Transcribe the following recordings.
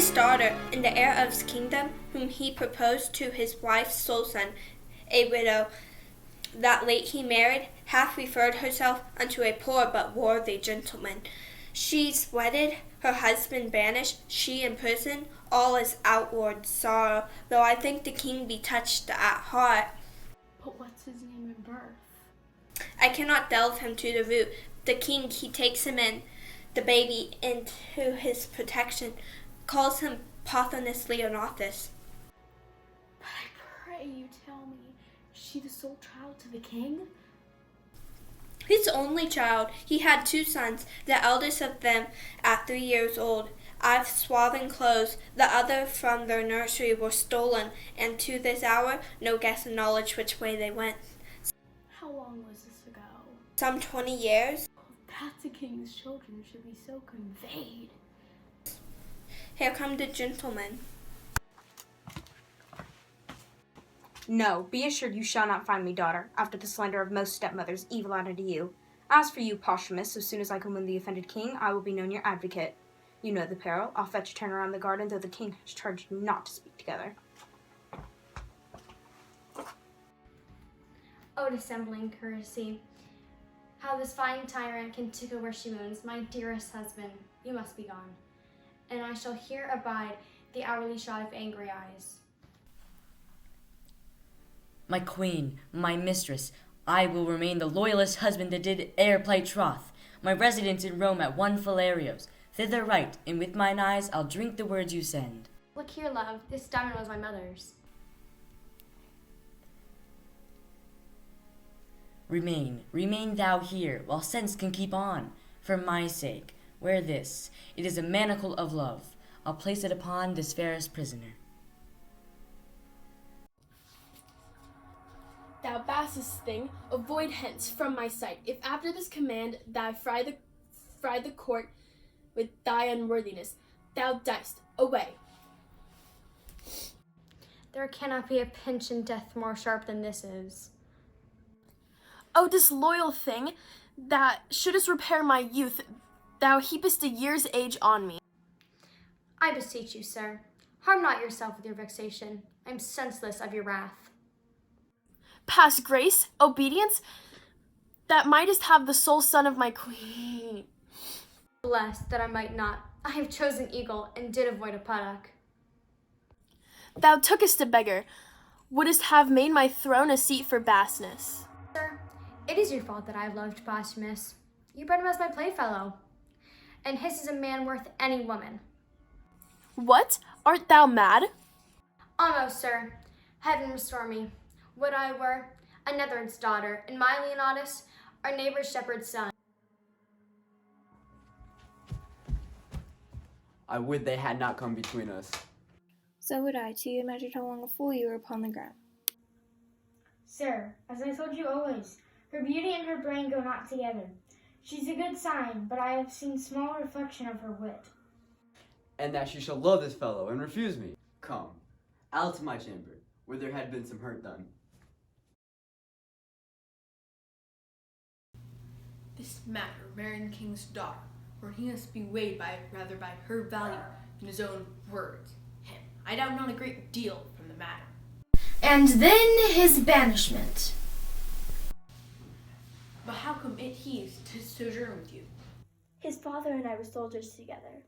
his daughter and the heir of his kingdom, whom he proposed to his wife's sole son, a widow, that late he married, hath referred herself unto a poor but worthy gentleman. She's wedded, her husband banished, she in prison, all is outward sorrow, though I think the king be touched at heart. But what's his name and birth? I cannot delve him to the root. The king, he takes him in, the baby, into his protection, calls him Pothinus Leonatus. But I pray you tell me, is she the sole child to the king? His only child. He had 2 sons, the eldest of them at 3 years old, I've swathing clothes, the other from their nursery were stolen, and to this hour no guess of knowledge which way they went. How long was this ago? Some 20 years. That the king's children should be so conveyed. Here come the gentlemen. No, be assured you shall not find me, daughter, after the slander of most stepmothers evil out unto you. As for you, Posthumus, so soon as I can win the offended king, I will be known your advocate. You know the peril. I'll fetch a turn around the garden, though the king has charged not to speak together. Oh, dissembling courtesy! How this fine tyrant can tickle where she wounds. My dearest husband, you must be gone, and I shall here abide the hourly shot of angry eyes. My queen, my mistress, I will remain the loyalest husband that did e'er plight troth. My residence in Rome at one Phalerios, thither right, and with mine eyes I'll drink the words you send. Look here, love, this diamond was my mother's. Remain thou here, while sense can keep on. For my sake, wear this, it is a manacle of love. I'll place it upon this fairest prisoner. Thou basest thing, avoid hence from my sight, if after this command thou fry the court with thy unworthiness, thou diest away. There cannot be a pinch in death more sharp than this is. O disloyal thing, that shouldst repair my youth, thou heapest a year's age on me. I beseech you, sir, harm not yourself with your vexation. I am senseless of your wrath. Past grace, obedience, that mightest have the sole son of my queen. Blessed that I might not. I have chosen eagle and did avoid a puttock. Thou tookest a beggar, wouldst have made my throne a seat for baseness. Sir, it is your fault that I have loved Posthumus. You bred him as my playfellow, and his is a man worth any woman. What? Art thou mad? Almost, sir. Heaven restore me. Would I were a Netherod's daughter, and my Leonatus, our neighbor's shepherd's son. I would they had not come between us. So would I, till you measured how long a fool you were upon the ground. Sir, as I told you always, her beauty and her brain go not together. She's a good sign, but I have seen small reflection of her wit. And that she shall love this fellow and refuse me. Come, out to my chamber, where there had been some hurt done. This matter, marrying the king's daughter, for he must be weighed rather by her value than his own words. Him, I doubt not a great deal from the matter. And then his banishment. But how come he is to sojourn with you? His father and I were soldiers together.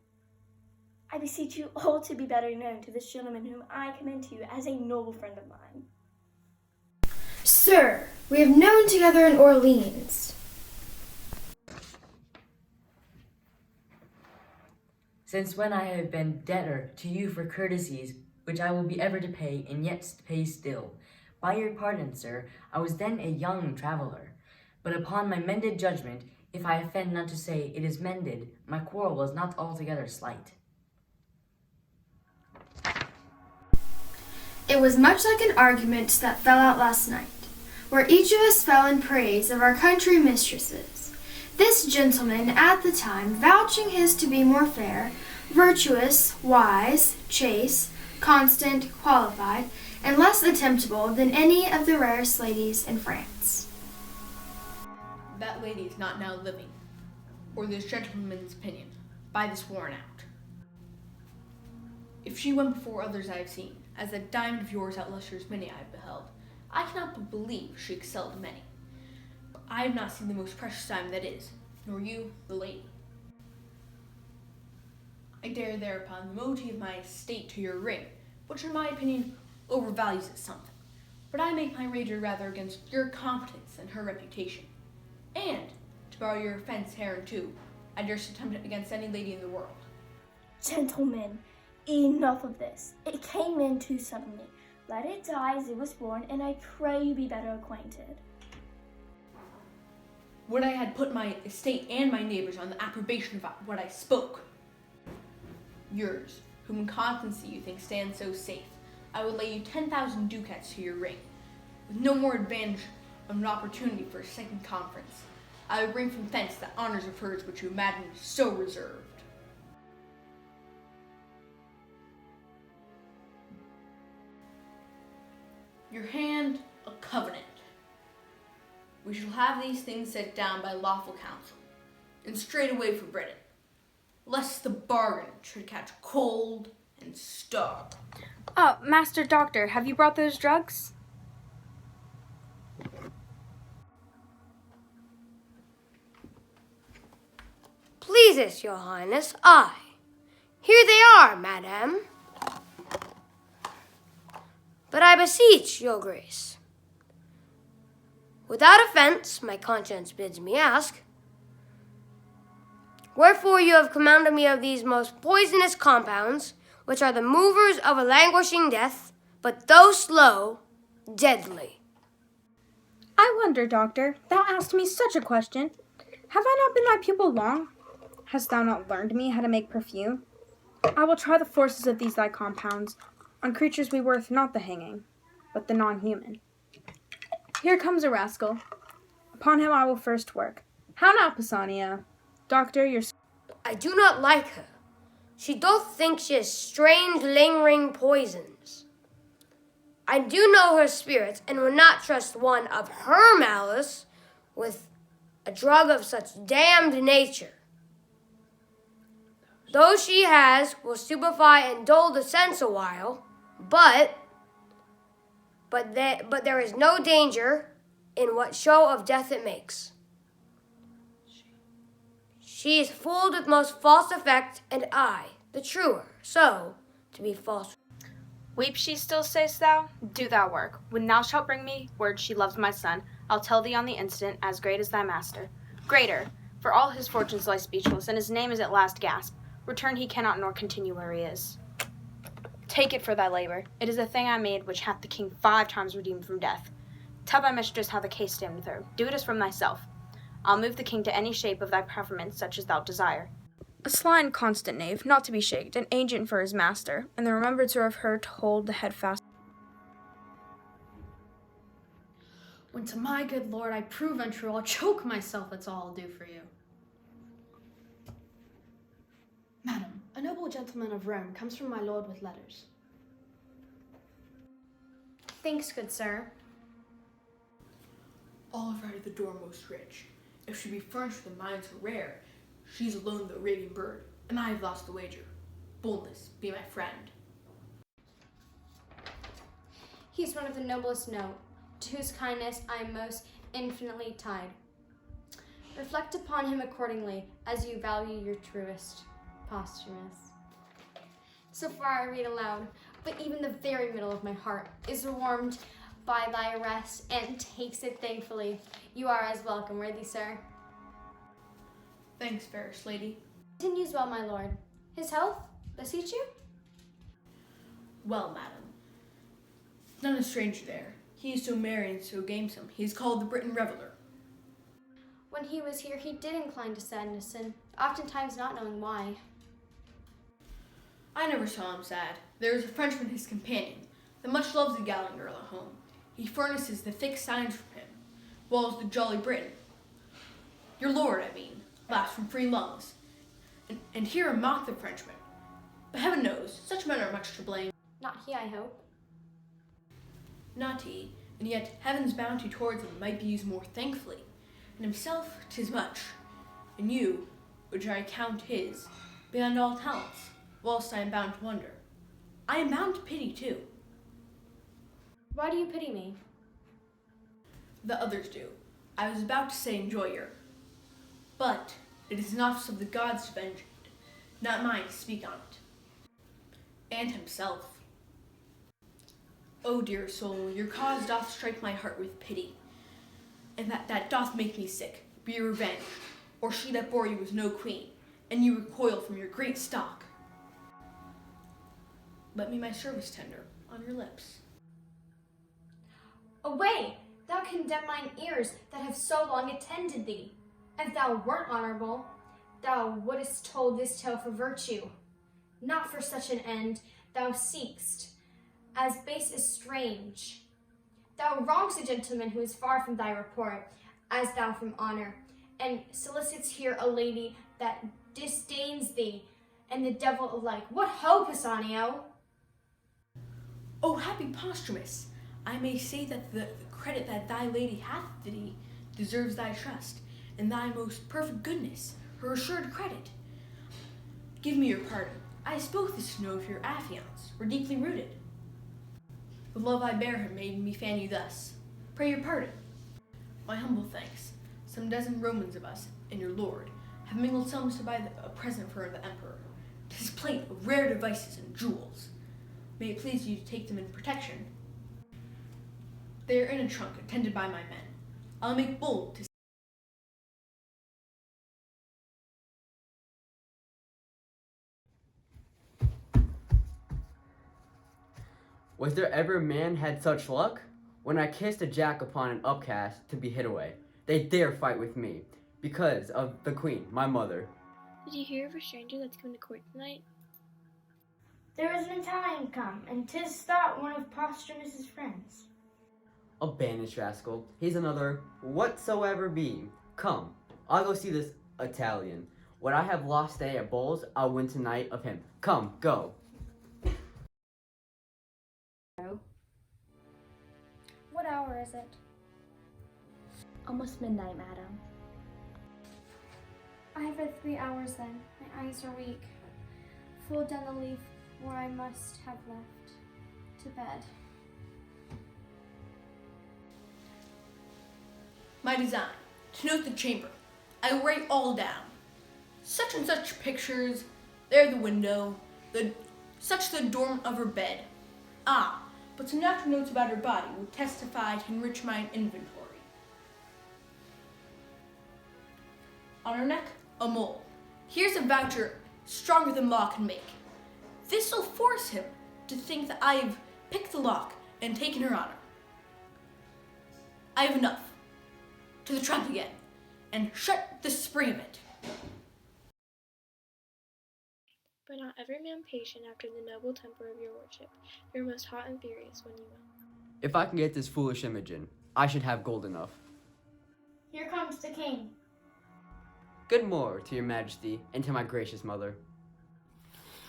I beseech you all to be better known to this gentleman whom I commend to you as a noble friend of mine. Sir, we have known together in Orleans. Since when I have been debtor to you for courtesies, which I will be ever to pay, and yet to pay still. By your pardon, sir, I was then a young traveller. But upon my mended judgment, if I offend not to say it is mended, my quarrel was not altogether slight. It was much like an argument that fell out last night, where each of us fell in praise of our country mistresses. This gentleman at the time vouching his to be more fair, virtuous, wise, chaste, constant, qualified, and less attemptable than any of the rarest ladies in France. That lady is not now living, or this gentleman's opinion, by this worn out. If she went before others I have seen, as that diamond of yours outlusters many I have beheld, I cannot but believe she excelled many. But I have not seen the most precious diamond that is, nor you, the lady. I dare thereupon the moiety of my estate to your ring, which in my opinion overvalues it something. But I make my wager rather against your competence and her reputation. And, to borrow your offense hereunto, I durst attempt it against any lady in the world. Gentlemen, enough of this. It came in too suddenly. Let it die as it was born, and I pray you be better acquainted. Would I had put my estate and my neighbors on the approbation of what I spoke. Yours, whom in constancy you think stands so safe, I would lay you 10,000 ducats to your ring, with no more advantage of an opportunity for a second conference. I would bring from thence the honors of hers which you imagine so reserved. Your hand a covenant. We shall have these things set down by lawful counsel, and straightway for Britain, lest the bargain should catch cold and starve. Oh, Master Doctor, have you brought those drugs? Pleases, your highness, aye. Here they are, madam. But I beseech your grace, without offense, my conscience bids me ask, wherefore you have commanded me of these most poisonous compounds, which are the movers of a languishing death, but though slow, deadly. I wonder, Doctor, thou asked me such a question. Have I not been thy pupil long? Hast thou not learned me how to make perfume? I will try the forces of these thy compounds on creatures we worth not the hanging, but the non-human. Here comes a rascal. Upon him I will first work. How now, Pisanio? Doctor, your... I do not like her. She doth think she has strange lingering poisons. I do know her spirits, and would not trust one of her malice with a drug of such damned nature. Those she has will stupefy and dull the sense a while, but there is no danger in what show of death it makes. She is fooled with most false effect, and I, the truer, so to be false. Weep she still, say'st thou? Do thou work. When thou shalt bring me word she loves my son, I'll tell thee on the instant, as great as thy master. Greater, for all his fortunes lie speechless, and his name is at last gasp. Return he cannot nor continue where he is. Take it for thy labor. It is a thing I made which hath the king 5 times redeemed from death. Tell thy mistress how the case standeth her. Do it as from thyself. I'll move the king to any shape of thy preferment, such as thou desire. A sly and constant knave, not to be shaked, an agent for his master, and the remembrancer of her to hold the head fast. When to my good lord I prove untrue, I'll choke myself, that's all I'll do for you. Madam, a noble gentleman of Rome comes from my lord with letters. Thanks, good sir. All have right at the door most rich. If she be furnished with a mind so rare, she's alone the Arabian bird, and I have lost the wager. Boldness, be my friend. He's one of the noblest note, to whose kindness I am most infinitely tied. Reflect upon him accordingly, as you value your truest. Posthumous. So far I read aloud, but even the very middle of my heart is warmed by thy arrest and takes it thankfully. You are as welcome, worthy sir. Thanks, fairest lady. Continues well, my lord. His health, beseech you? Well, madam, none a stranger there. He is so merry and so gamesome. He is called the Briton Reveller. When he was here, he did incline to sadness, and oftentimes not knowing why. I never saw him sad. There is a Frenchman, his companion, that much loves the gallant girl at home. He furnishes the thick signs from him, while as the jolly Briton, your lord, I mean, laughs from free lungs, and hear him mock the Frenchman. But heaven knows, such men are much to blame. Not he, I hope. Not he, and yet heaven's bounty towards him might be used more thankfully, and himself 'tis much, and you, which I count his, beyond all talents, whilst I am bound to wonder, I am bound to pity too. Why do you pity me? The others do. I was about to say enjoyer. But it is an office of the gods to venge it, not mine to speak on it. And himself. O dear soul, your cause doth strike my heart with pity, and that doth make me sick. Be your revenge, or she that bore you was no queen, and you recoil from your great stock. Let me my service tender on your lips. Away! Thou condemn mine ears that have so long attended thee. If thou wert honorable, thou wouldst told this tale for virtue. Not for such an end thou seek'st, as base is strange. Thou wrongs a gentleman who is far from thy report, as thou from honor, and solicits here a lady that disdains thee, and the devil alike. What ho, Pisanio? O happy Posthumus, I may say that the credit that thy lady hath to thee deserves thy trust, and thy most perfect goodness, her assured credit. Give me your pardon. I spoke this to know if your affiance were deeply rooted. The love I bear him made me fan you thus. Pray your pardon. My humble thanks. Some dozen Romans of us, and your lord, have mingled sums to buy a present for the emperor. 'Tis plate of rare devices and jewels. May it please you to take them in protection. They are in a trunk attended by my men. I'll make bold to Was there ever a man had such luck? When I kissed a jack upon an upcast to be hid away, they dare fight with me, because of the queen, my mother. Did you hear of a stranger that's coming to court tonight? There is an Italian come, and 'tis thought one of Posthumus's friends. A banished rascal, he's another whatsoever be. Come, I'll go see this Italian. What I have lost today at bowls, I'll win tonight of him. Come, go. What hour is it? Almost midnight, madam. I have read 3 hours then. My eyes are weak. Fold down the leaf where I must have left. To bed. my design, to note the chamber. I will write all down. Such and such pictures, there the window, such the adornment of her bed. Ah, but some natural notes about her body will testify to enrich my inventory. On her neck, a mole. Here's a voucher stronger than law can make. This will force him to think that I've picked the lock and taken her honor. I have enough. To the trunk again, and shut the spring of it. But not every man patient after the noble temper of your lordship. You're most hot and furious when you will. If I can get this foolish Imogen, I should have gold enough. Here comes the king. Good morrow to your majesty, and to my gracious mother.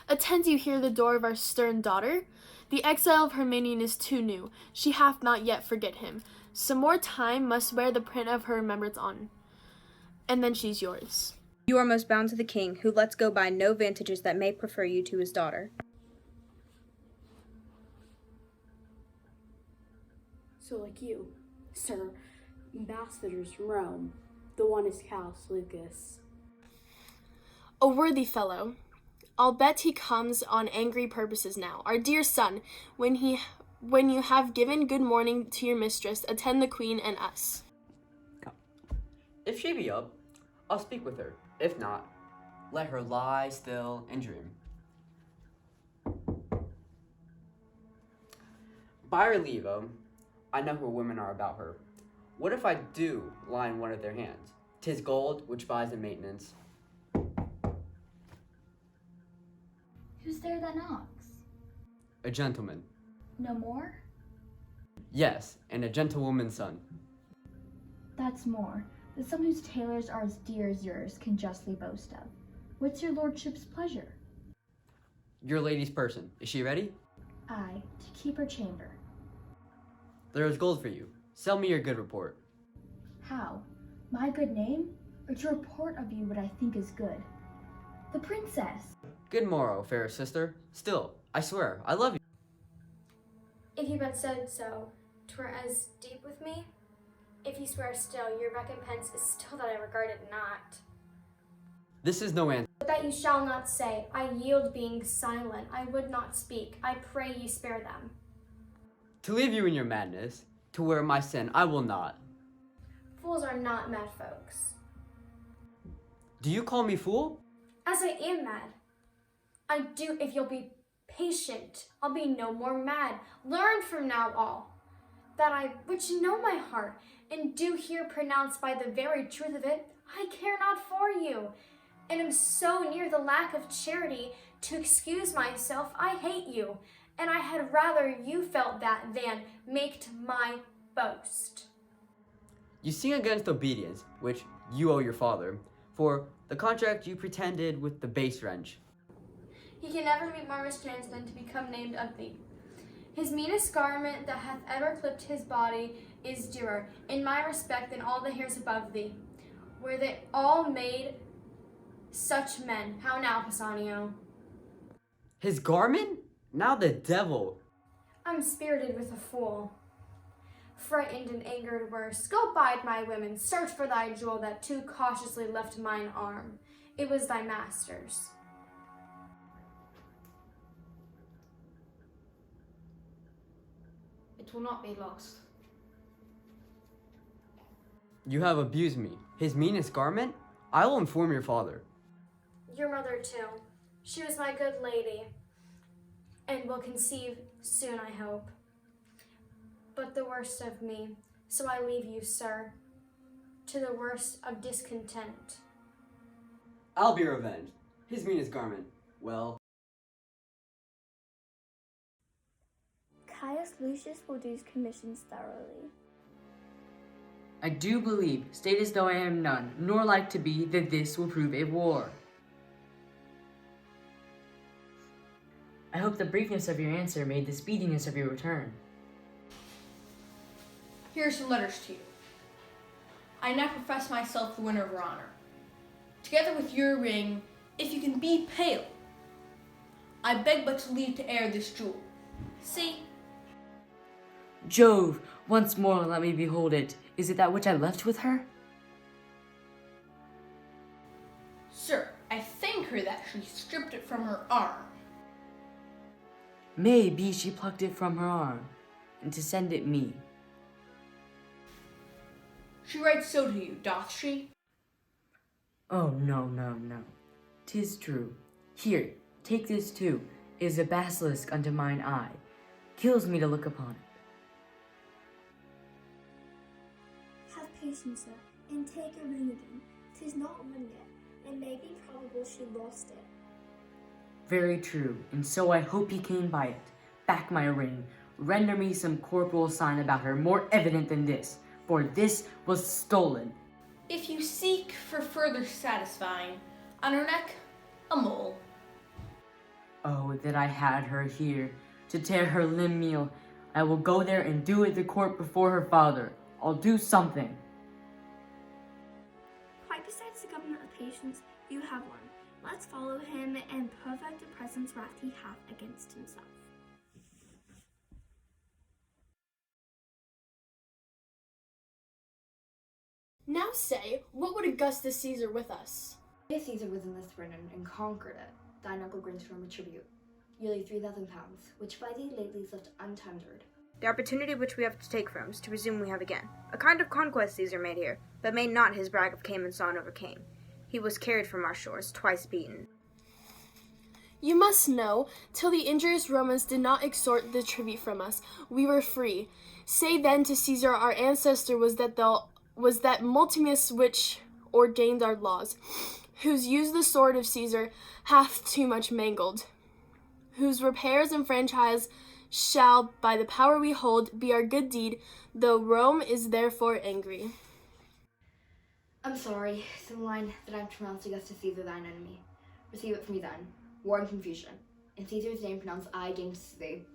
Attend you here the door of our stern daughter? The exile of her minion is too new. She hath not yet forget him. Some more time must wear the print of her remembrance on. And then she's yours. You are most bound to the king, who lets go by no vantages that may prefer you to his daughter. So like you, sir, ambassadors from Rome, the one is Callus Lucas. A worthy fellow. I'll bet he comes on angry purposes now. Our dear son, when you have given good morning to your mistress, attend the queen and us. If she be up, I'll speak with her. If not, let her lie still and dream. By her leave, I know who women are about her. What if I do lie in one of their hands? 'Tis gold which buys the maintenance. Who's there that knocks? A gentleman. No more? Yes, and a gentlewoman's son. That's more. That some whose tailors are as dear as yours can justly boast of. What's your lordship's pleasure? Your lady's person. Is she ready? Aye, to keep her chamber. There is gold for you. Sell me your good report. How? My good name? Or to report of you what I think is good? The princess! Good morrow, fair sister. Still, I swear, I love you. If you but said so, 'twere as deep with me. If you swear still, your recompense is still that I regard it not. This is no answer. But that you shall not say. I yield being silent. I would not speak. I pray you spare them. To leave you in your madness, to wear my sin, I will not. Fools are not mad folks. Do you call me fool? As I am mad. I do if you'll be patient. I'll be no more mad. Learn from now all, that I, which know my heart, and do here pronounce by the very truth of it, I care not for you, and am so near the lack of charity to excuse myself, I hate you, and I had rather you felt that than maked my boast. You sing against obedience, which you owe your father, for the contract you pretended with the base wrench. He can never be more mischance than to become named of thee. His meanest garment that hath ever clipped his body is dearer, in my respect, than all the hairs above thee. Were they all made such men? How now, Pisanio? His garment? Now the devil. I'm spirited with a fool. Frightened and angered worse. Go bide my women, search for thy jewel that too cautiously left mine arm. It was thy master's. It will not be lost. You have abused me. His meanest garment? I will inform your father. Your mother too. She was my good lady, and will conceive soon, I hope. But the worst of me, so I leave you, sir, to the worst of discontent. I'll be revenged. His meanest garment. Well. Caius Lucius will do his commissions thoroughly. I do believe, state as though I am none, nor like to be, that this will prove a war. I hope the briefness of your answer made the speediness of your return. Here are some letters to you. I now profess myself the winner of your honor. Together with your ring, if you can be pale, I beg but to leave to air this jewel. See? Jove, once more let me behold it. Is it that which I left with her? Sir, I thank her that she stripped it from her arm. May be she plucked it from her arm, and to send it me. She writes so to you, doth she? Oh, no. 'Tis true. Here, take this too. It is a basilisk unto mine eye. Kills me to look upon it. Have patience, sir, and take a ring again. 'Tis not one yet, and may be probable she lost it. Very true, and so I hope he came by it. Back my ring. Render me some corporal sign about her more evident than this, for this was stolen. If you seek for further satisfying, on her neck, a mole. Oh, that I had her here, to tear her limb meal. I will go there and do it the court before her father. I'll do something. Quite besides the government of patience, you have one. Let's follow him and perfect the presence wrath he hath against himself. Now say, what would Augustus Caesar with us? If Caesar was in this Britain and conquered it, thine uncle grants Rome a tribute, yearly 3,000 pounds, which by thee lately is left untendered. The opportunity which we have to take from is to presume we have again. A kind of conquest Caesar made here, but made not his brag of came and saw and overcame. He was carried from our shores, twice beaten. You must know, till the injurious Romans did not extort the tribute from us, we were free. Say then to Caesar our ancestor was that Multimus which ordained our laws, whose use the sword of Caesar hath too much mangled, whose repairs and franchise shall, by the power we hold, be our good deed, though Rome is therefore angry. I'm sorry, Cymbeline, that I've pronounced Augustus Caesar thine enemy. Receive it from me then, war and confusion. In Caesar's name pronounce I against thee.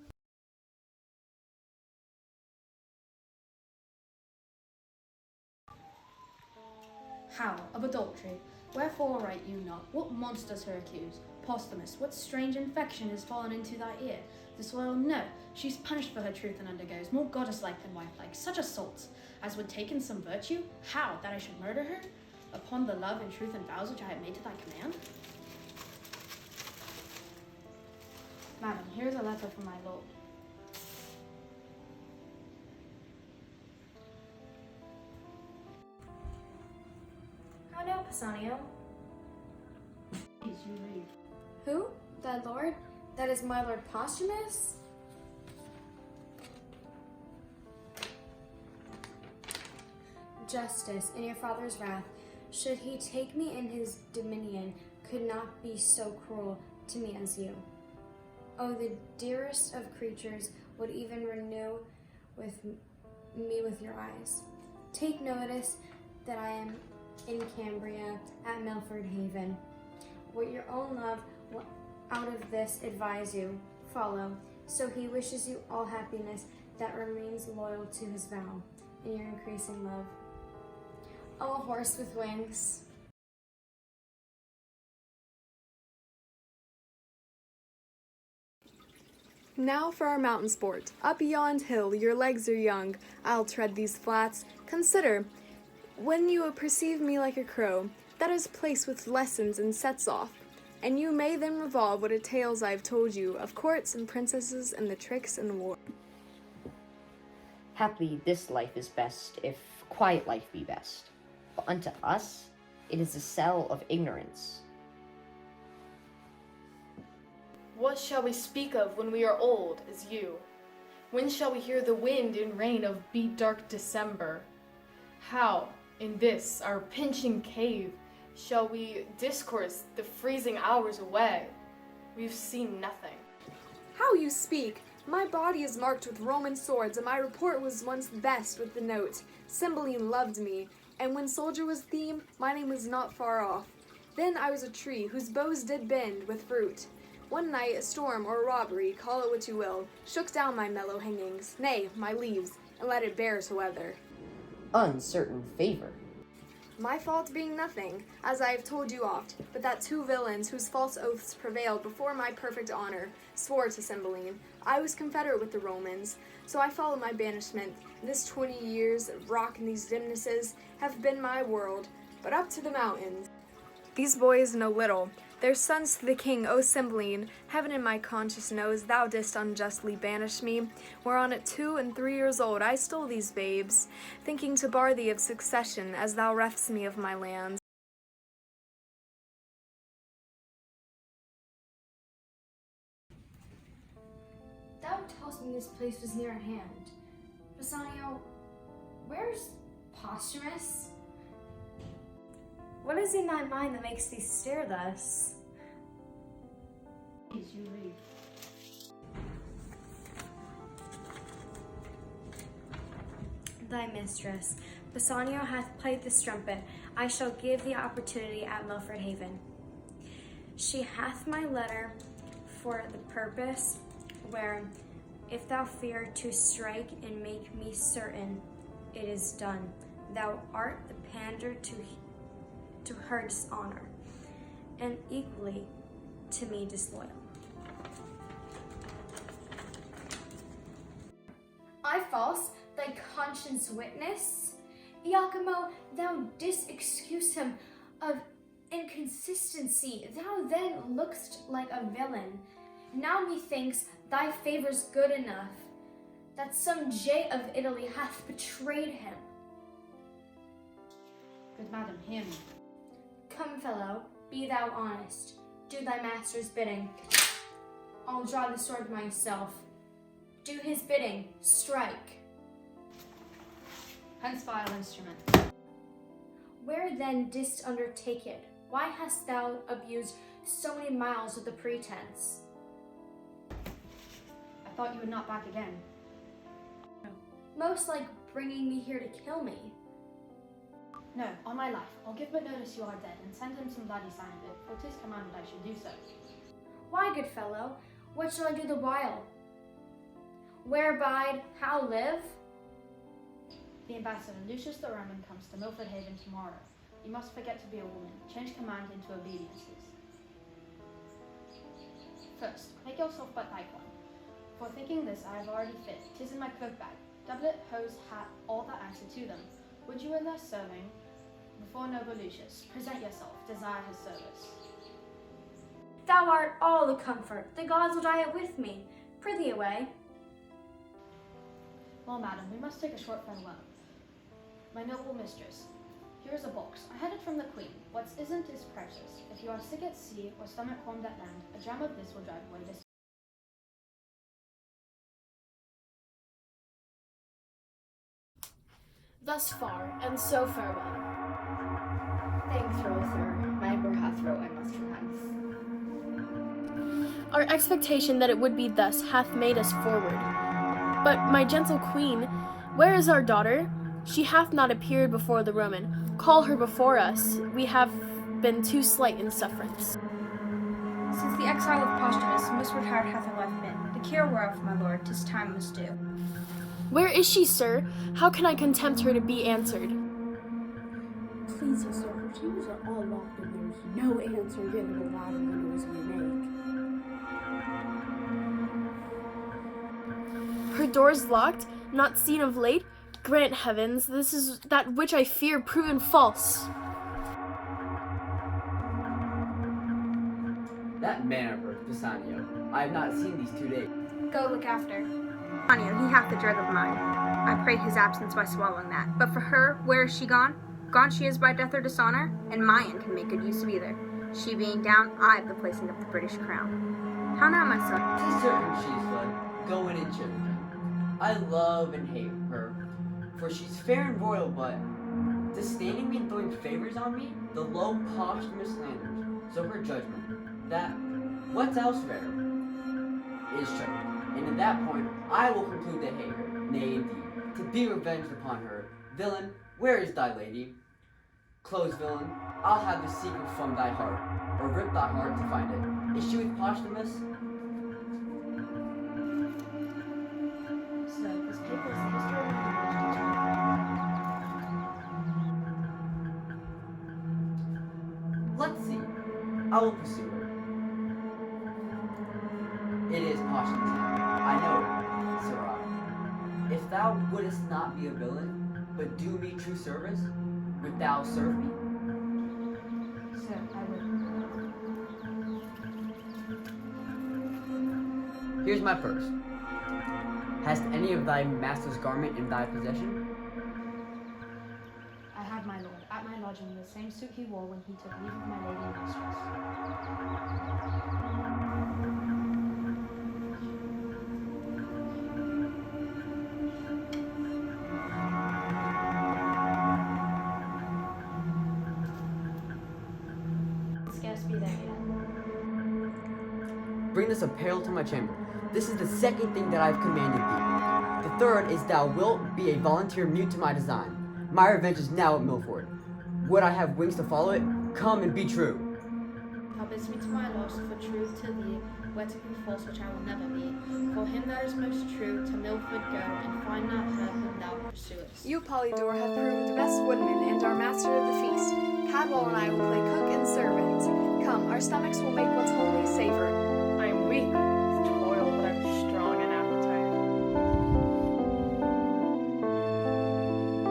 How, of adultery, Wherefore write you not? What monsters her accuse? Posthumus, what strange infection has fallen into thy ear? Disloyal? No, she's punished for her truth and undergoes, more goddess-like than wife-like, such assaults as would take in some virtue. How, that I should murder her? Upon the love and truth and vows which I have made to thy command? Madam, here is a letter from my lord. How now, Pisanio? Please, you read. Who? Thy lord? That is my lord Posthumus? Justice, in your father's wrath, should he take me in his dominion, could not be so cruel to me as you. Oh, the dearest of creatures would even renew with me with your eyes. Take notice that I am in Cambria at Milford Haven. What your own love will out of this advise you, follow. So he wishes you all happiness that remains loyal to his vow in your increasing love. Oh, a horse with wings. Now for our mountain sport. Up yond hill, your legs are young. I'll tread these flats. Consider, when you perceive me like a crow, that is placed with lessons and sets off. And you may then revolve what a tales I've told you of courts and princesses and the tricks and war. Haply this life is best, if quiet life be best. But unto us, it is a cell of ignorance. What shall we speak of when we are old as you? When shall we hear the wind and rain of beat dark December? How, in this our pinching cave, shall we discourse the freezing hours away? We've seen nothing. How you speak! My body is marked with Roman swords, and my report was once best with the note, Cymbeline loved me, and when soldier was theme, my name was not far off. Then I was a tree, whose boughs did bend with fruit. One night a storm or a robbery, call it what you will, shook down my mellow hangings, nay, my leaves, and let it bear to weather. Uncertain favor. My fault being nothing, as I have told you oft, but that two villains whose false oaths prevailed before my perfect honor swore to Cymbeline. I was confederate with the Romans, so I followed my banishment. This 20 years of rock and these dimnesses have been my world, but up to the mountains. These boys know little. Their sons to the king, O Cymbeline, heaven in my conscience knows thou didst unjustly banish me, whereon at 2 and 3 years old I stole these babes, thinking to bar thee of succession, as thou reft'st me of my lands. Thou toldst me this place was near at hand. Pisanio, where's Posthumus? What is in thy mind that makes thee stare thus? Please, you read. Thy mistress, Pisanio hath played the strumpet. I shall give the opportunity at Milford Haven. She hath my letter for the purpose, where, if thou fear to strike and make me certain, it is done. Thou art the pander to her dishonor, and equally to me disloyal. I false, thy conscience witness? Iachimo, thou didst excuse him of inconsistency. Thou then look'st like a villain. Now methinks thy favor's good enough, that some jay of Italy hath betrayed him. Good madam, hear me. Come, fellow, be thou honest. Do thy master's bidding. I'll draw the sword myself. Do his bidding. Strike. Hence vile instrument. Where then didst undertake it? Why hast thou abused so many miles with the pretense? I thought you would not back again. No. Most like bringing me here to kill me. No, on my life, I'll give but notice you are dead, and send him some bloody sign of it, for 'tis commanded I should do so. Why, good fellow, what shall I do the while? Where abide, how live? The ambassador Lucius the Roman comes to Milford Haven tomorrow. You must forget to be a woman. Change command into obediences. First, make yourself but like one. For thinking this, I have already fit. 'Tis in my cloak bag. Doublet, hose, hat, all that answer to them. Would you in their serving, before noble Lucius, present yourself, desire his service? Thou art all the comfort. The gods will die with me. Prithee away. Well, madam, we must take a short farewell. My noble mistress, here is a box. I had it from the queen. What isn't is precious. If you are sick at sea or stomach warmed at land, a dram of this will drive away this. Thus far, and so farewell. Thanks, Roll, sir. My emperor hath wrote I must from hence. Our expectation that it would be thus hath made us forward. But, my gentle queen, where is our daughter? She hath not appeared before the Roman. Call her before us. We have been too slight in sufferance. Since the exile of Posthumus, most retired hath her life been. The care whereof, my lord, 'tis time must do. Where is she, sir? How can I contempt her to be answered? Please, sir, her chambers are all locked and there's no answer given louder than the noise we make. Her doors locked, not seen of late? Grant heavens, this is that which I fear proven false. That man of hers, Bassanio, I have not seen these 2 days. Go look after. Bassanio, he hath the drug of mine. I pray his absence by swallowing that. But for her, where is she gone? Gone she is by death or dishonor, and my end can make good use of either. She being down, I have the placing of the British crown. How now, my son? 'Tis certain she is fled, go in and cheer the king. I love and hate her, for she's fair and royal, but disdaining me and throwing favors on me, the low posthumous slanders. So her judgment, that what's else fair, is true. And at that point, I will conclude to hate her, nay indeed, to be revenged upon her. Villain, where is thy lady? Close, villain, I'll have the secret from thy heart, or rip thy heart to find it. Is she with Posthumus? So, this paper is the history of my Let's see. I will pursue her. It is Posthumus. I know it, sirrah. If thou wouldest not be a villain, but do me true service, wilt thou serve me? Sir, I would. Here's my purse. Hast any of thy master's garment in thy possession? I have, my lord, at my lodging the same suit he wore when he took leave of my lady and mistress. Scarce be there yet. Bring this apparel to my chamber. This is the second thing that I have commanded thee. The third is thou wilt be a volunteer mute to my design. My revenge is now at Milford. Would I have wings to follow it? Come and be true. Thou bidst me to my loss, for truth to thee, where to be false which I will never be. For him that is most true, to Milford go, and find not her whom thou pursuest. You, Polydore, have proved the best woodman and our master of the feast. Cadwal and I will play cook and servant. Come, our stomachs will make what's homely savor. I am weak with toil, but I'm strong in appetite.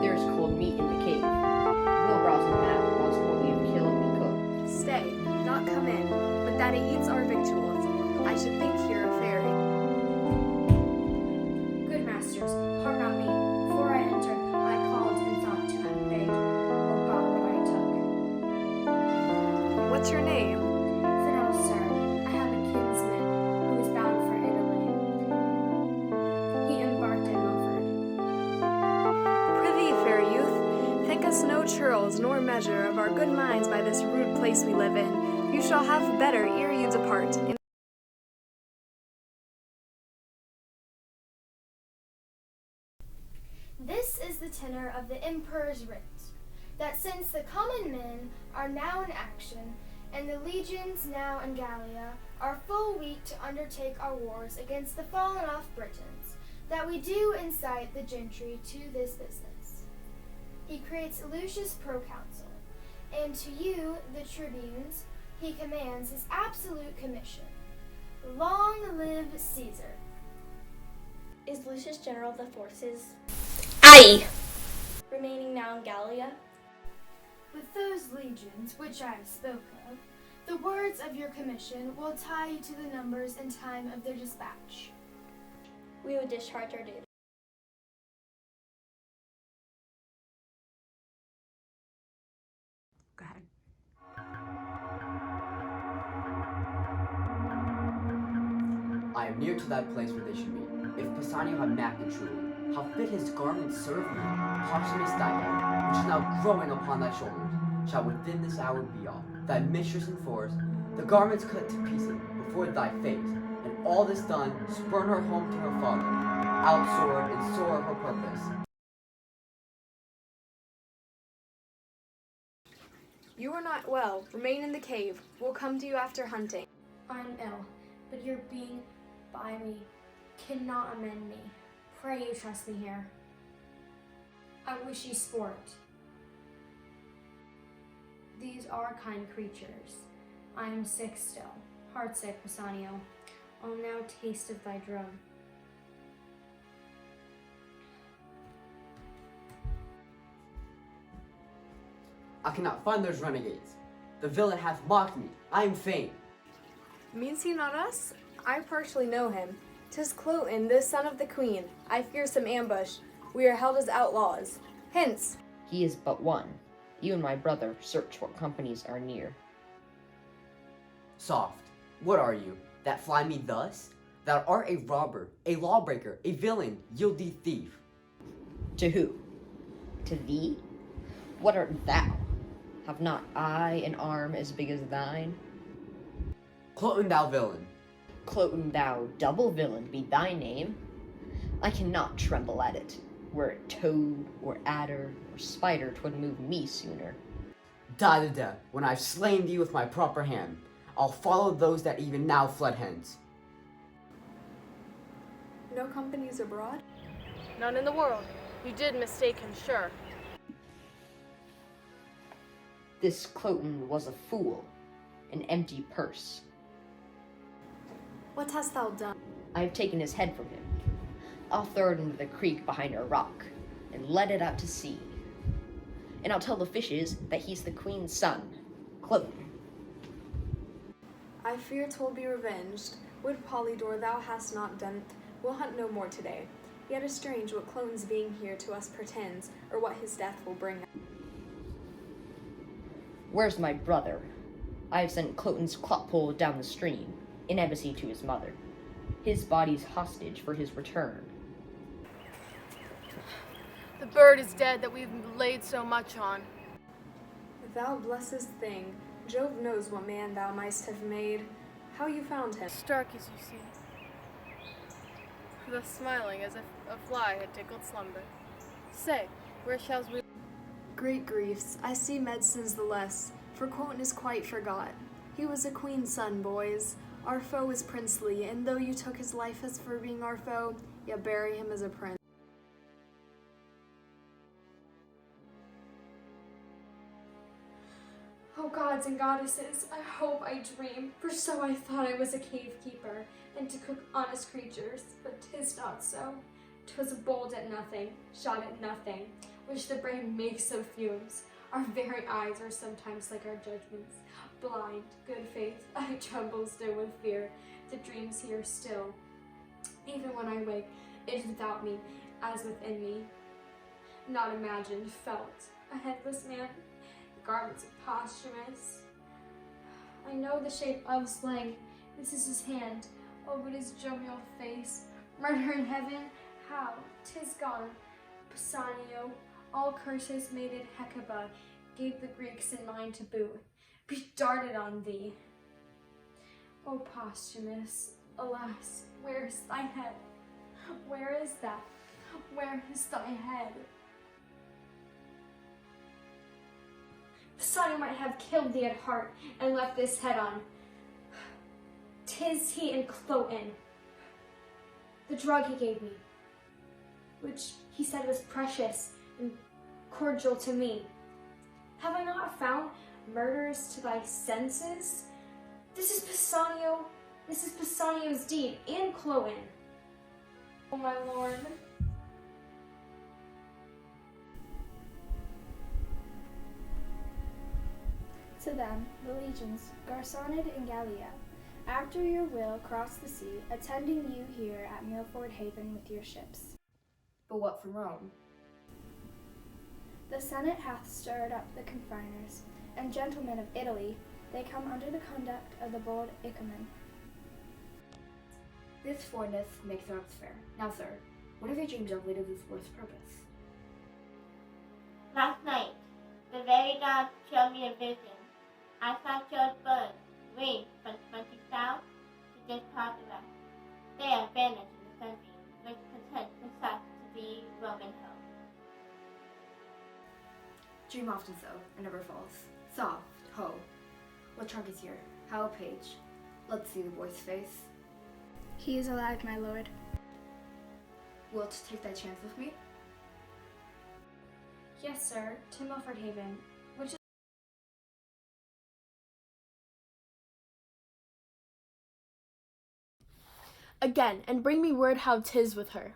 There is cold meat in the cave. We'll browse on that, whilst what we have killed we cook. Stay, not come in, but that he eats our victuals. I should think here a fairy. Good masters, harm not me. Before I entered, I called and thought to have begged or bought what I took. What's your name? Fidel, sir, I have a kinsman who is bound for Italy. He embarked at Milford. Prithee, fair youth, think us no churls nor measure of our good minds by this rude place we live in. You shall have better ere you depart. This is the tenor of the emperor's writ, that since the common men are now in action, and the legions now in Gallia are full weak to undertake our wars against the fallen off Britons, that we do incite the gentry to this business. He creates Lucius proconsul, and to you, the tribunes, he commands his absolute commission. Long live Caesar. Is Lucius general of the forces Aye. remaining now in Gallia? With those legions which I have spoke of, the words of your commission will tie you to the numbers and time of their dispatch. We will discharge our duty. Go ahead. I am near to that place where they should meet. If Pisanio had mapped it truly, how fit his garments serve me. Posthumous thy head, which is now growing upon thy shoulders, shall within this hour be off. Thy mistress enforced, the garments cut to pieces before thy face, and all this done, spurn her home to her father, outsword and sore her purpose. You are not well. Remain in the cave. We'll come to you after hunting. I'm ill, but your being by me cannot amend me. Pray you trust me here. I wish you sport. These are kind creatures. I am sick still, heartsick, Pisanio. I'll now taste of thy drug. I cannot find those renegades. The villain hath mocked me. I am fain. Means he not us? I partially know him. 'Tis Cloten, the son of the queen. I fear some ambush. We are held as outlaws. Hence! He is but one. You and my brother search what companies are near. Soft, what are you, that fly me thus? Thou art a robber, a lawbreaker, a villain, yield thee thief. To who? To thee? What art thou? Have not I an arm as big as thine? Cloten, thou villain. Cloten, thou double villain, be thy name. I cannot tremble at it. Were it toad, or adder, or spider, 'twould move me sooner. Die to death, when I've slain thee with my proper hand. I'll follow those that even now fled hence. No companies abroad? None in the world. You did mistake him, sure. This Cloten was a fool, an empty purse. What hast thou done? I have taken his head from him. I'll throw it into the creek behind a rock, and let it out to sea. And I'll tell the fishes that he's the queen's son, Cloten. I fear 'twill be revenged. Would Polydore thou hast not done it. We'll hunt no more today. Yet is strange what Cloten's being here to us pretends, or what his death will bring. Where's my brother? I have sent Cloten's clotpole down the stream, in embassy to his mother. His body's hostage for his return. The bird is dead that we've laid so much on. Thou blessed thing, Jove knows what man thou mightst have made. How you found him? Stark as you see. Thus smiling as if a fly had tickled slumber. Say, where shall we? Great griefs, I see medicines the less, for Cloten is quite forgot. He was a queen's son, boys. Our foe is princely, and though you took his life as for being our foe, yet bury him as a prince. Oh gods and goddesses, I hope I dream, for so I thought I was a cave keeper, and to cook honest creatures, but 'tis not so. 'Twas bold at nothing, shot at nothing, which the brain makes of fumes. Our very eyes are sometimes like our judgments. Blind, good faith, I tremble still with fear, the dreams here still. Even when I wake, it is without me, as within me. Not imagined, felt, a headless man, garments of Posthumus. I know the shape of slang, this is his hand, oh but his jovial face. Murder in heaven, how? 'Tis gone. Pisanio, all curses made in Hecuba, gave the Greeks in mind to boot, be darted on thee. O Posthumus, alas, where is thy head? Where is that? Where is thy head? Pisanio might have killed thee at heart and left this head on. 'Tis he and Cloten. The drug he gave me, which he said was precious and cordial to me. Have I not found murderers to thy senses? This is Bassanio's deed, and Cloen. Oh, my lord. To them, the legions, Garsonid and Gallia, after your will crossed the sea, attending you here at Milford Haven with your ships. But what from Rome? The Senate hath stirred up the confiners, and gentlemen of Italy, they come under the conduct of the bold Icaman. This forwardness makes our fair. Now, sir, what have your dreams of laid of this worst purpose? Last night, the very gods showed me a vision. I saw chilled birds wing from twenty south to just past the west. They are vanished in the sunbeam, which portends the south to be Roman home. Dream often so, and never falls. Soft, ho. What trunk is here? How a page. Let's see the boy's face. He is alive, my lord. Wilt take thy chance with me? Yes, sir, to Milford Haven, which is Again, and bring me word how 'tis with her.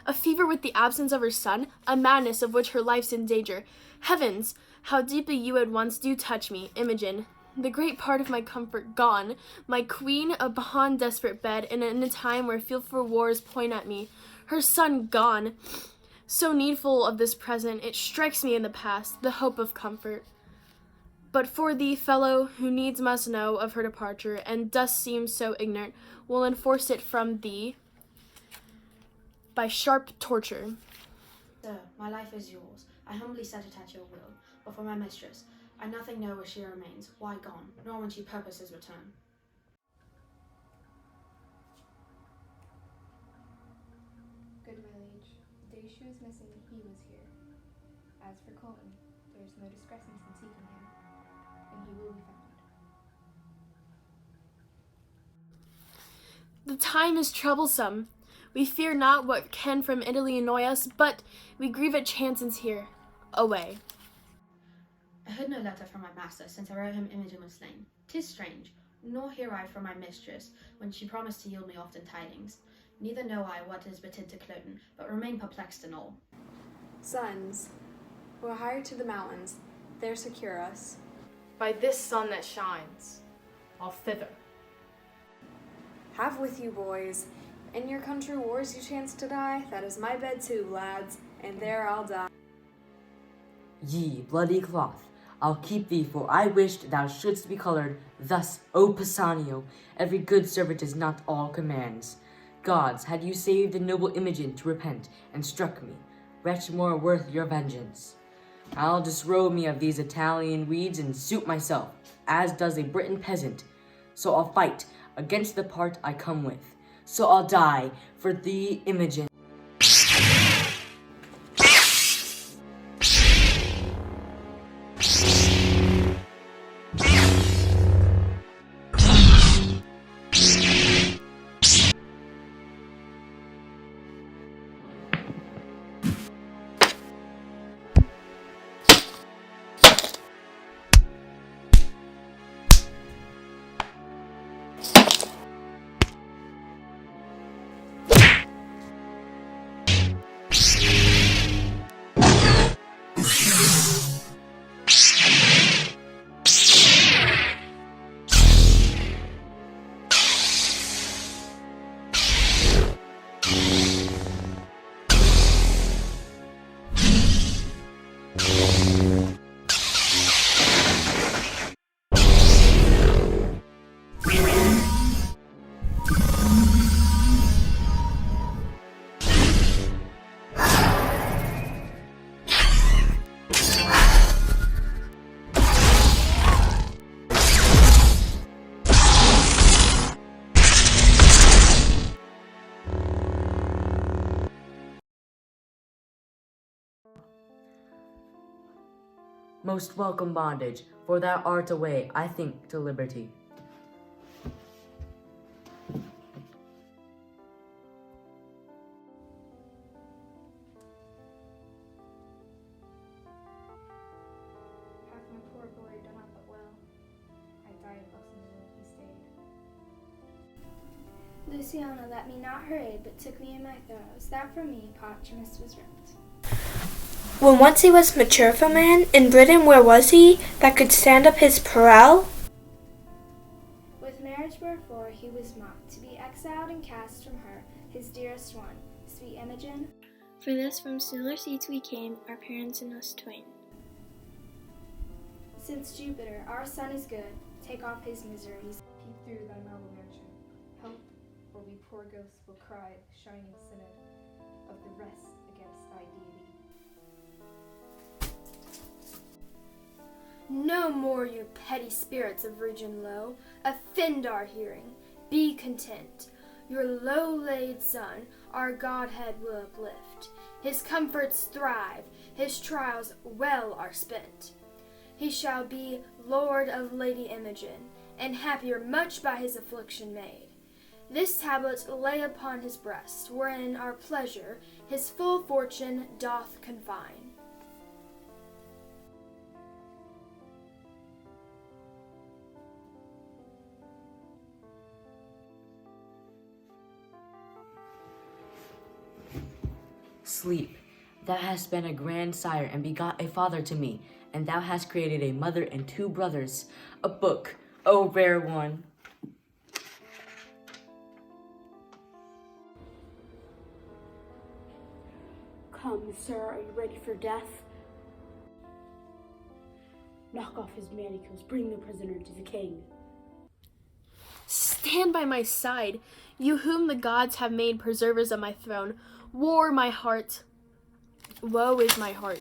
A fever with the absence of her son, a madness of which her life's in danger. Heavens, how deeply you at once do touch me, Imogen. The great part of my comfort gone, my queen upon desperate bed, and in a time where fearful wars point at me, her son gone. So needful of this present, it strikes me in the past, the hope of comfort. But for thee, fellow, who needs must know of her departure, and dost seem so ignorant, will enforce it from thee by sharp torture. Sir, my life is yours. I humbly set it at your will. But for my mistress, I nothing know where she remains, why gone, nor when she purposes return. Good my liege, the day she was missing, he was here. As for Colton, there is no distressing in seeking him, and he will be found. The time is troublesome. We fear not what can from Italy annoy us, but we grieve at chances here. Away. I heard no letter from my master since I wrote him Imogen was slain. 'Tis strange, nor hear I from my mistress, when she promised to yield me often tidings. Neither know I what is betid to Cloten, but remain perplexed in all. Sons, we're hired to the mountains. There secure us. By this sun that shines, all thither. Have with you, boys. In your country wars you chance to die, that is my bed too, lads, and there I'll die. Ye bloody cloth, I'll keep thee, for I wished thou shouldst be colored thus, O Bassanio. Every good servant is not all commands. Gods, had you saved the noble Imogen to repent, and struck me, wretch more worth your vengeance. I'll disrobe me of these Italian weeds and suit myself, as does a Briton peasant. So I'll fight against the part I come with. So I'll die for thee, Imogen. Most welcome bondage, for thou art a way, I think, to liberty. Luciana let me not her aid, but took me in my throes. That from me Posthumus was ripped. When once he was mature of a man, in Britain where was he, that could stand up his parole? With marriage wherefore he was mocked, to be exiled and cast from her, his dearest one, sweet Imogen. For this from similar seats we came, our parents and us twain. Since Jupiter, our son is good, take off his miseries. Peep through thy marble mansion, help, or we poor ghosts will cry, shining synod of the rest against thy deity. No more, you petty spirits of region low, offend our hearing. Be content. Your low-laid son, our Godhead will uplift. His comforts thrive, his trials well are spent. He shall be Lord of Lady Imogen, and happier much by his affliction made. This tablet lay upon his breast, wherein our pleasure his full fortune doth confine. Sleep, thou hast been a grandsire and begot a father to me, and thou hast created a mother and 2 brothers. A book, O rare one. Come, sir, are you ready for death? Knock off his manacles, bring the prisoner to the king. Stand by my side, you whom the gods have made preservers of my throne. War my heart. Woe is my heart.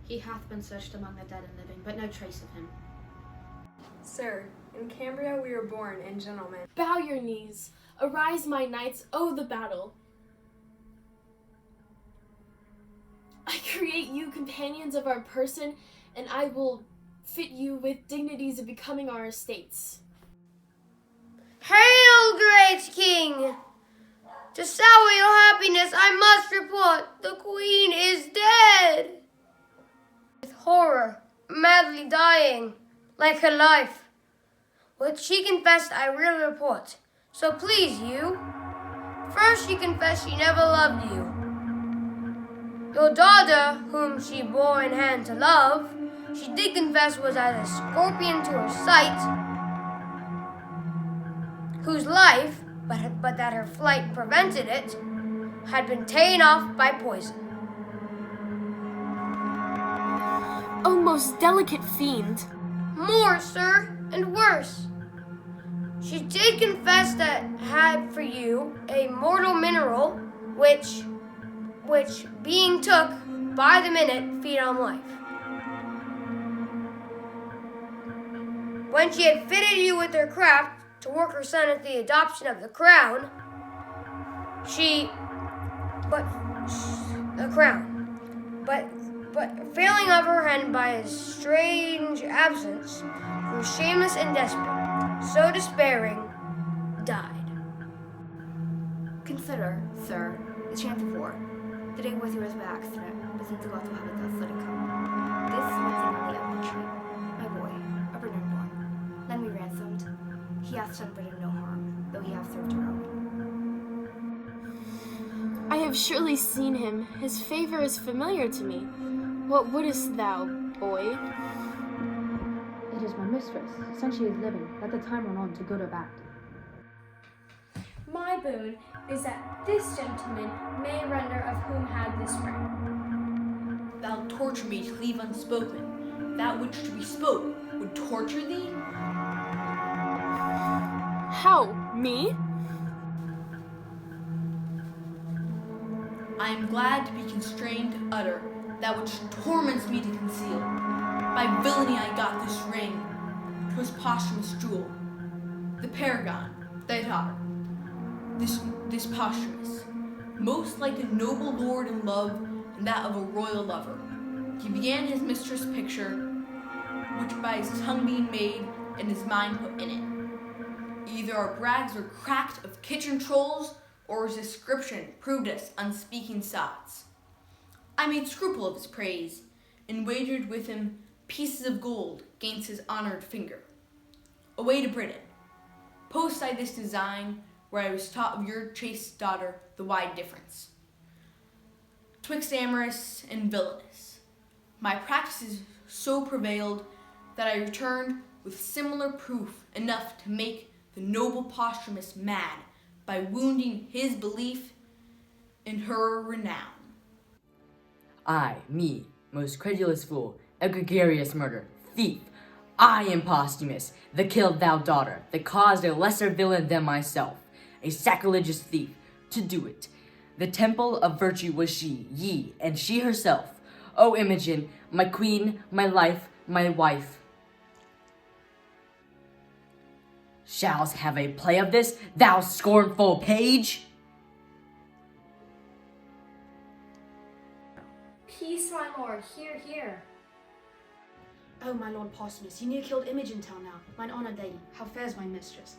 He hath been searched among the dead and living, but no trace of him. Sir, in Cambria we were born, and gentlemen. Bow your knees. Arise, my knights, oh the battle. I create you companions of our person, and I will fit you with dignities of becoming our estates. Hail, great king! To sour your happiness, I must report the queen is dead. With horror, madly dying, like her life. What she confessed, I will report. So please you. First, she confessed she never loved you. Your daughter, whom she bore in hand to love, she did confess was as a scorpion to her sight, whose life, but that her flight prevented it, had been ta'en off by poison. O most delicate fiend! More, sir, and worse. She did confess that had for you a mortal mineral, which being took by the minute, feed on life. When she had fitted you with her craft to work her son at the adoption of the crown, but failing of her hand by a strange absence, grew shameless and desperate, so despairing, died. Consider, sir, the chance of war. The day was yours by accident, but since the gods will have it thus, let it come. This was in the apple tree. My boy, a Briton born. Then we ransomed. He hath done Britain no harm, though he hath served her own. I have surely seen him. His favor is familiar to me. What wouldest thou, boy? It is my mistress. Since she is living, let the time run on to good or bad. My boon is that this gentleman may render of whom had this ring. Thou torture me to leave unspoken that which to be spoke would torture thee? How? Me? I am glad to be constrained to utter that which torments me to conceal. By villainy I got this ring, 'twas Posthumus' jewel. The paragon, thy daughter, this Posthumus, most like a noble lord in love and that of a royal lover. He began his mistress' picture, which by his tongue being made and his mind put in it. Either our brags were cracked of kitchen trolls, or his description proved us unspeaking sots. I made scruple of his praise, and wagered with him pieces of gold gainst his honored finger. Away to Britain. Post I this design, where I was taught of your chaste daughter the wide difference twixt amorous and villainous. My practices so prevailed that I returned with similar proof enough to make the noble posthumous mad by wounding his belief in her renown. I, me, most credulous fool, egregious murder, thief, I am Posthumus, the killed thou daughter, that caused a lesser villain than myself, a sacrilegious thief, to do it. The temple of virtue was she, ye, and she herself. O Imogen, my queen, my life, my wife. Shallst have a play of this, thou scornful page? Peace, my lord, here. Oh, my lord Posthumus, you near killed Imogen till now. Mine honoured lady, how fares my mistress?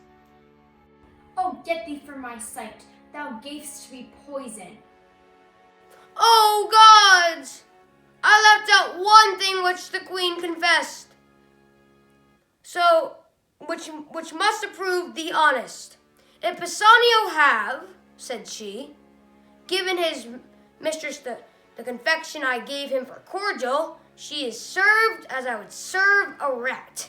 Oh, get thee from my sight, thou gavest me poison. Oh, gods! I left out one thing which the queen confessed. So, which must approve thee honest. If Bassanio have, said she, given his mistress the confection I gave him for cordial, she is served as I would serve a rat.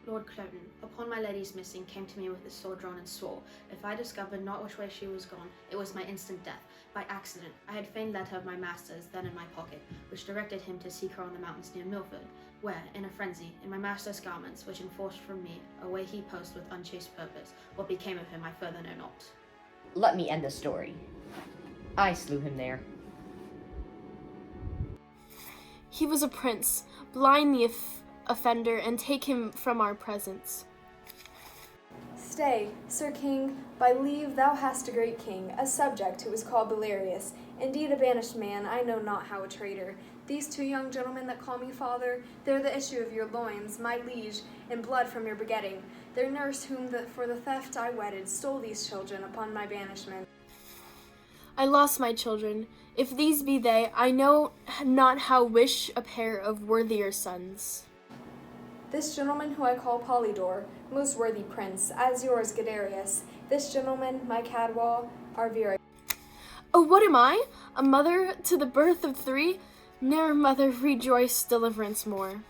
Lord Cloten, upon my lady's missing, came to me with his sword drawn and swore, if I discovered not which way she was gone, it was my instant death. By accident, I had fain led her of my master's, then in my pocket, which directed him to seek her on the mountains near Milford, where, in a frenzy, in my master's garments, which enforced from me, away he post with unchaste purpose. What became of him I further know not. Let me end the story. I slew him there. He was a prince. Blind the offender and take him from our presence. Stay, Sir King, by leave thou hast a great king, a subject who was called Belarius, indeed a banished man, I know not how a traitor. These two young gentlemen that call me father, they're the issue of your loins, my liege, and blood from your begetting. Their nurse, whom for the theft I wedded, stole these children upon my banishment. I lost my children. If these be they, I know not how wish a pair of worthier sons. This gentleman who I call Polydore, most worthy prince, as yours, Guiderius. This gentleman, my Cadwal, our Vera. Oh, what am I? A mother to the birth of 3? Ne'er mother rejoiced deliverance more.